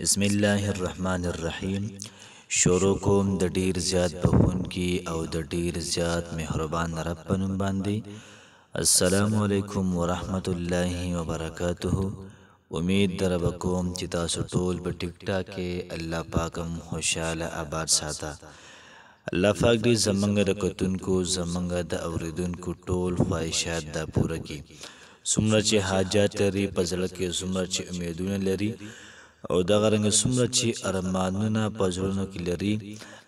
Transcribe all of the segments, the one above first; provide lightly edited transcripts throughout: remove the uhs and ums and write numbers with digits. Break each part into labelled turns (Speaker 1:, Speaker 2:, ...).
Speaker 1: بسم الله الرحمن الرحیم. شروع کوم د ډیر زیات بخونکی او د ډیر زیات مهربان رب په نوم باندې. السلام علیکم ورحمت الله وبرکاته. امید در کوم چې تاسو ټول په ټیک ټاک کې الله پاکم خوشاله آباد ساته. الله پاک دې زمونږ د کتونکو زمونږ د اوریدونکو ټول خواهشات دا پوره کړي. څومره چې حاجات لري په زړه کې، څومره چې امیدونه لري او دغه رنګ څومره چې ارمانونه په زړونو کې لري،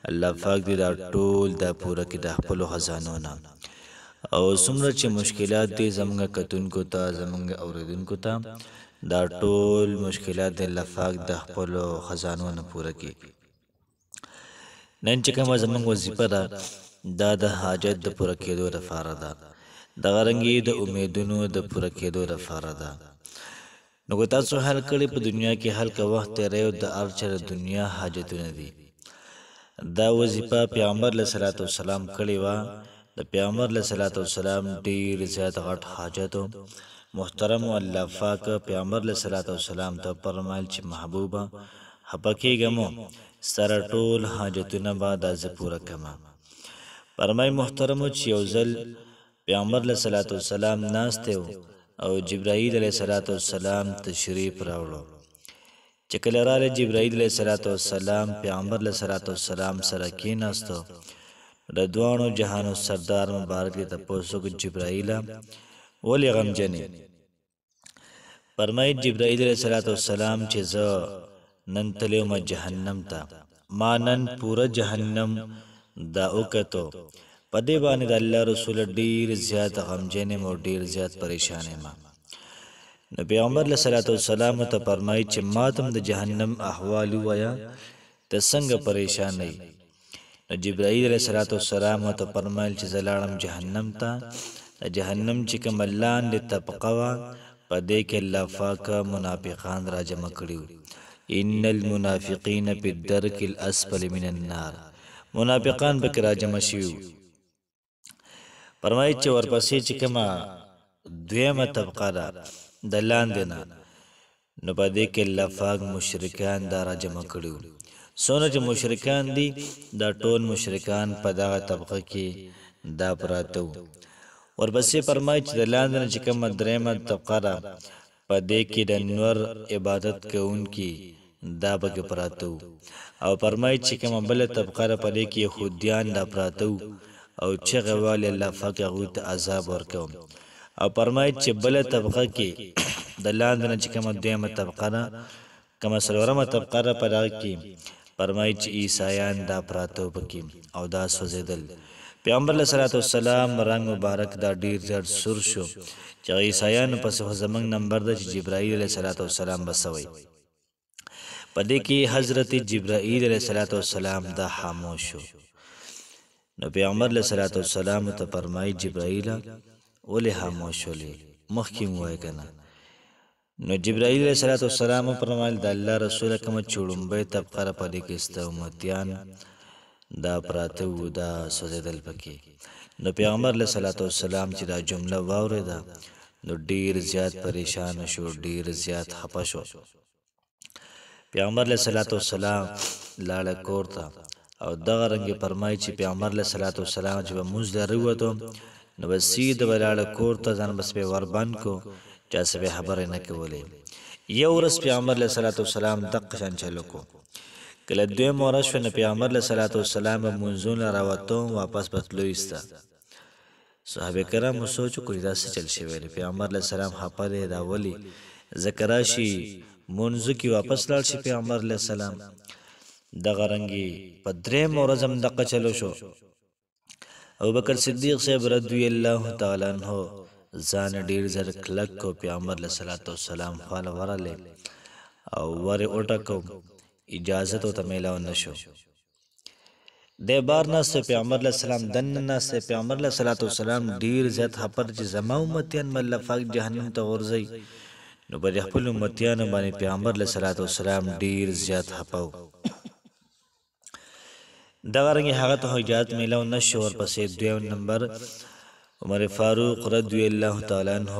Speaker 1: الله پاک دې دا ټول دا پوره کړي د خپلو خزانو نه. او څومره چې مشکلات دي زمونږ کتونکو ته، زمونږ اوریدونکو ته، دا ټول مشکلات د الله پاک د خپلو خزانو نه پوره کړي. نن چې کومه زمونږ وظیفه ده دا د حاجت د پوره کېدو لپاره ده، دغه رنګې د امیدونو د پوره کېدو لپاره ده. نو که تاسو حل کړي په دنیا کې حل که وخت تیری او د هر چا د دنیا حاجتونه دي. دا وظیفه پیغمبر علیه صلات وسلام کړې وه. د پیغمبر علیه صلات وسلام ډېر زیات غټ حاجت و. محترم الله پاک پیغمبر علیه صلات وسلام ته فرمایل چې محبوبه خفه کېږه مو، سره ټول حاجتونه به دا زه پوره کړمه. فرمای محترمو چې یو ځل پیغمبر علیه صلات وسلام ناستی و او جبرائیل علیه صلات وسلام تشریف راوړو. چې کله راغی جبرائیل علیه صلات وسلام پیغمبر علیه صلات وسلام سره کېناستو، د دواړو جهانو سردار مبارک دې تپوس وکړ جبرائیله ولې غمجن یې؟ فرمایي جبرائیل علیه صلات وسلام چې زه نن تللی وم جهنم ته، ما نن پوره جهنم دا وکتو. په دې باندې د الله رسول ډېر زیات غمجن یم او ډېر زیات پریشان یم. نو پیغمبر علیه صلات وسلام ته فرمایي چې ما ته د جهنم احوال ووایه، ته څنګه پریشان یې؟ نو جبرائیل علیه صلات وسلام ته فرمایل چې زه لاړم جهنم ته. د جهنم چې کومه لاندې طبقه وه په دې کې الله پاک منافقان را جمع کړي وو. ان المنافقین فی الدرک الاسفل من النار، منافقان پکې را جمع شوي وو. فرمایي چې ورپسې چې کومه دویمه طبقه ده د لاندې نه، نو په دې کې الله پاک مشرکان دا را جمع کړي وو. څونه چې مشرکان دي دا ټول مشرکان په دغه طبقه کې دا پراته وو. ورپسې فرمایي چې د لاندې نه چې کومه درېیمه طبقه ده په دې کې د نور عبادت کوونکي دا پکې پراته وو. او فرمایي چې کومه بله طبقه ده په دې کې یهودیان دا پراته وو او چغې والي الله پاک هغوی ته عذاب ورکوم. او فرمایي چې بله طبقه کې د لاندې نه چې کومه دویمه طبقه ده، کومه څلورمه طبقه ده په دغه کې فرمایي چې عیسایان دا پراته وو پکې او دا سوځېدل. پیغمبر علیه صلات وسلام رنګ مبارک دا ډېر زیات سور شو چې عیسایانو پسې خو زموږ نمبر ده چې جبرائیل علیه صلات وسلام به سوی. په دې کې حضرت جبرائیل علیه صلات وسلام دا خاموش شو. نو پیغمبر علیه صلات وسلام ته فرمایي جبرائیله ولې خاموش شولې، مخکې مو ووایه که نه؟ نو جبرائیل علیه صلات وسلام فرمایل د الله رسوله کومه چې وړومبۍ طبقه ده په دې کې ستا امتیان دا پراته وو، دا سوځېدل پکې. نو پیغمبر علیه صلات وسلام چې دا جمله واورېده نو ډېر زیات پریشانه شو، ډېر زیات خفه شو. پیغمبر علیه صلات وسلام لاړه کور ته او دغه رنګې فرمایي چې پیغمبر علیه صلات وسلام چې به مونځ له راووتو نو به سیده به لاړه کور ته، ځان بس به وربند کو، چا څه به خبرې نه کولې. یو ورځ پیغمبر علیه صلات وسلام دقه شان چلو کو. کله دویمه ورځ شوه نو پیغمبر علیه صلات وسلام به مونځونه راوتو واپس به تلو ایسته. صحابه کرامو سوچ وکړي دا څه چل شوی دی، پیغمبر علیه السلام خفه دی دا ولې؟ ځکه راشي مونځو کې واپس لاړ شي پیغمبر علیه السلام. دغه رنګې په درېیمه ورځ هم دقه چلو شو. ابوبکر صدیق صاحب رضی الله تعالی عنہ ځان ډېر زر کلک کو پیغمبر علیه صلات وسلام خواله ورغلی او ورې وټکو، اجازت ورته میلاو نه شو. دی بار ناسته پیغمبر علیه السلام دننه ناسته. پیغمبر علیه صلات وسلام ډېر زیات خپر چې زما امتیان به الله پاک جهنم ته غورځوي. نو په دې خپلو امتیانو باندې پیغمبر علیه صلات وسلام ډېر زیات خفه و. دغه رنګې هغه ته اجازت میلاو نه شو. ورپسې دویم نمبر عمر فاروق رضی الله تعالی عنہ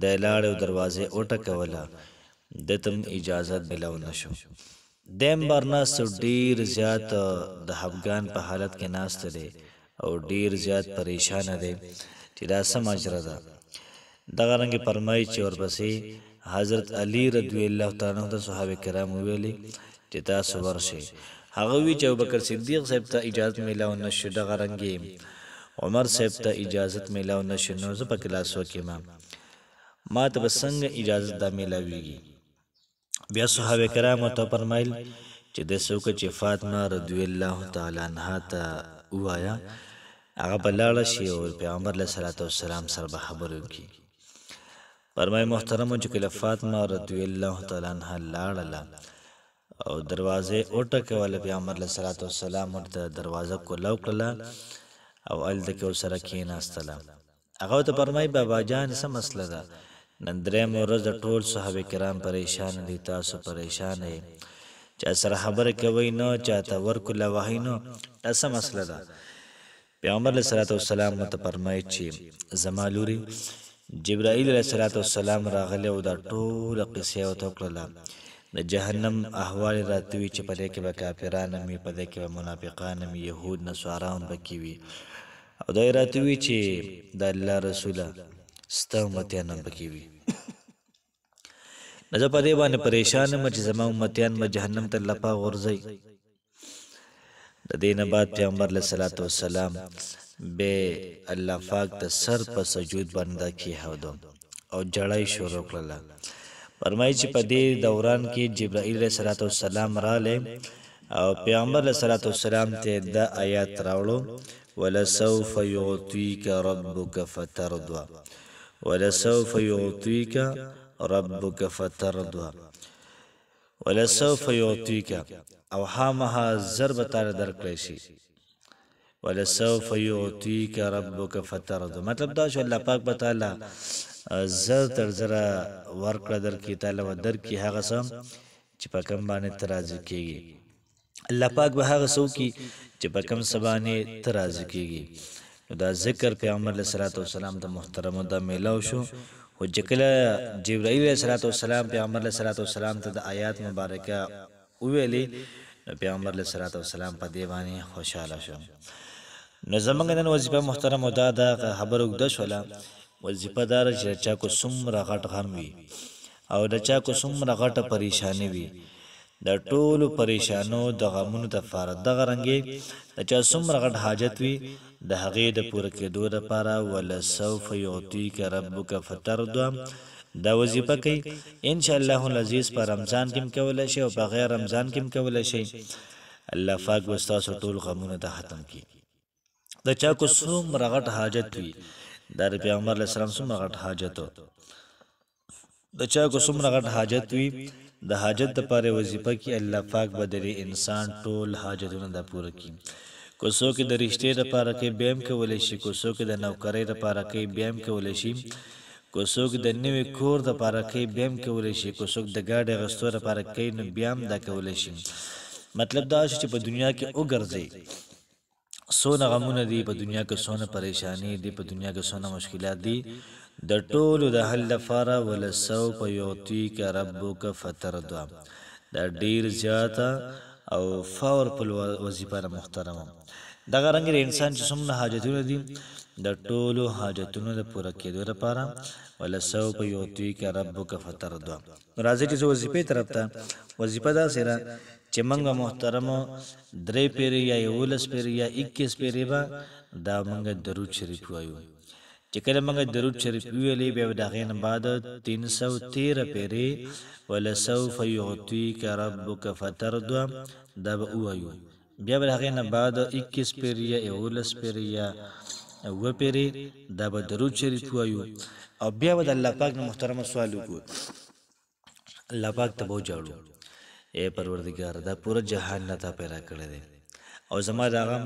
Speaker 1: دی لاړ او دروازې وټکوله. دتم اجازت ملاو نشو دیم بار ناست ډیر زیات د خفګان په حالت کې ناست دی او ډیر زیات پریشان دی چې دا سم اجر ده دغه رنګ فرمایي چې ورپسې حضرت علی رضی الله تعالی عنہ د صحابه کرام ویلي چې تاسو ورشئ هغه وی چې ابوبکر صدیق صاحب ته اجازه ملاو نشو دغه رنګ عمر صاحب ته اجازه ملاو نشو نو زه په کلاسو کې ما ته بسنګ اجازه د ملاویږي بیا صحابه کرام ته فرمایل چې د څوک چې فاطمه رضی الله تعالی عنها ته وایا هغه بلاړه شي او پیغمبر علیه الصلاۃ والسلام سره به خبرو کی فرمای محترم چې کله فاطمه رضی الله تعالی عنها لاړه او دروازه اوټه کوله پیغمبر علیه الصلاۃ والسلام ورته دروازه کولاو کړه او ال د کو سره کېناستله هغه ته فرمای بابا جان څه مسله ده نن درې مورز ټول صحابه کرام پریشان دي تاسو پریشان یې چا سره خبره کوي نو چاته ورکله وای نو څه مسله ده پیغمبر علیه الصلاۃ والسلام ته فرمایي چې زمالوري جبرائیل علیه السلام راغله او دا ټول قصه او توکړه د جهنم احوال راتوي چې په دې کې به کافران مې په دې کې به منافقان مې يهود نصاران بکی وي او دا راتوي چې د الله رسوله ستا امتیان بکی وي نو په دې باندې پریشان م چې زما امتیان به جهنم ته لپا غورځي د دینه بعد پیغمبر علیه الصلاۃ والسلام به الله پاک ته سر په سجود باندې کې هودو او جړای شروع کړل فرمایي چې په دې دوران کې جبرائیل علیه السلام رااله او پیغمبر علیه السلام ته د آیات راوړو ولسوف يعطيك ربك فترضى ولسوف يعطيك ربك فترضى ولسوف يعطيك او هامها ضرب تعالی درکړی شي ولسوف يعطيك ربك فترضى مطلب دا شو الله پاک تعالی زر تر زرا ورکړه درکې تعالی و درکې هغه سم چې په کوم باندې ترازی کیږي الله پاک به هغه سو کی چې په کوم سبانه ترازی کیږي دا ذکر پیغمبر علیه السلام د محترم د میلاو شو او جکله جبرائیل علیه السلام پیغمبر علیه السلام ته د آیات مبارکه ویلي پیغمبر علیه السلام په دی باندې خوشاله شو نو زمونږ نن وظیفه محترم او دا خبر وګد شولا وظیفه دار چې چا کو څومره غټ غم وي او د چا کو څومره غټه پریشانی وي د ټولو پریشانو د غمونو د فارد د غرنګي د چا څومره غټ حاجت وي د هغې د پوره کېدو لپاره ولسوف يعطيك ربك فترضى دا وظیفه کوي ان شاء الله العزیز په رمضان کې کولای شي او په غیر رمضان کې کولای شي الله پاک واستاسو ټول غمونه ته ختم کړي د چا کو څومره غټ حاجت وي د پیغمبر علیه السلام څومره غټ حاجت د چا کو څومره غټ حاجت وي د حاجت لپاره وظیفه کې الله پاک بدري انسان ټول حاجتونه د پوره کړي کو څوک د رښتې لپاره کې بیم کولای شي کو څوک د نوکرۍ لپاره کې بیم کولای شي کو څوک د نوې کور لپاره کې بیم کولای شي کو څوک د گاډي غستو لپاره کې نو بیام دا کولای شي مطلب دا چې په دنیا کې وګرځي سونه غمونه دي په دنیا کې سونه پریشانی دي په دنیا کې سونه مشکلات دي د ټولو د حل لپاره ولسوف يعطيك ربك فترضى دا ډیر زیاته او فور په وظیفه محترمه دغه رنګ انسان چې څومره حاجتونه دي د ټولو حاجتونو د پوره کېدو لپاره ولسوف يعطيك ربك فترضى راځي چې وظیفه طرف ته وظیفه دا سره چې موږ محترم درې پیری یا 11 پیری یا 21 پیری با دا موږ درود شریف وایو چې کله موږ درود شریف ویلې بیا د غین بعد 313 پیری ولسوف يعطيك ربك فترضى دا وایو بیا د غین بعد 21 پیری یا 11 پیری یا و پیری دا به درود شریف وایو او بیا د الله پاک محترم سوال وکړو الله پاک ته بو جوړو اے پروردگار دا پورا جهان نتا پیدا کړی دی او زما دا غم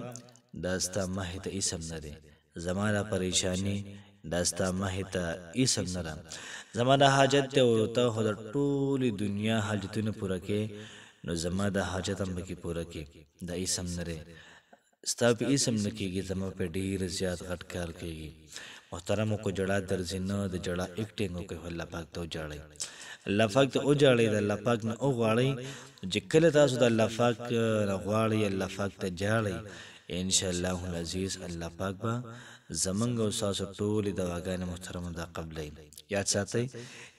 Speaker 1: داستا مه ته اسم نه دی زما دا پریشانی داستا مه ته اسم نه ده زما دا حاجت ته او ته خو د ټولې دنیا حاجتونه پوره کې نو زما دا حاجت هم کې پوره کې دا اسم نه دی ستا په اسم نه کېږي زما په ډیر زیات غټ کار کېږي محترم کو جړه درځي نه د جړه اکټینګ کوي الله پاک ته جړای الله پاک ته او جاړئ د الله پاک نه او غواړئ چې کله تاسو د الله پاک نه غواړئ الله پاک ته جاړئ ان شاء الله العزیز الله پاک به زمنګ او تاسو ټولې دعاګانې محترمه دا قبلې یاد ساتئ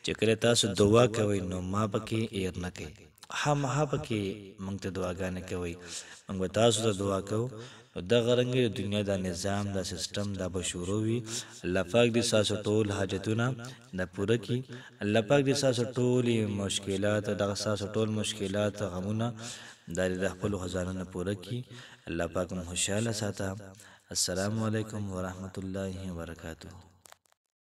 Speaker 1: چې کله تاسو دعا کوئ نو ما پکې ایر نه کوئ خامخا پکې موږ ته دعاګانې کوئ موږ به تاسو ته دعا کوو دغه رنګ د دنیا دا نظام دا سیستم دا به شروع وي الله پاک دې تاسو ټول حاجتونه دا پوره کړي الله پاک دې تاسو ټول مشکلات دغه تاسو ټول مشکلات غمونه دا د خپل خزانه نه پوره کړي الله پاک مو خوشاله ساته السلام علیکم ورحمت الله وبرکاته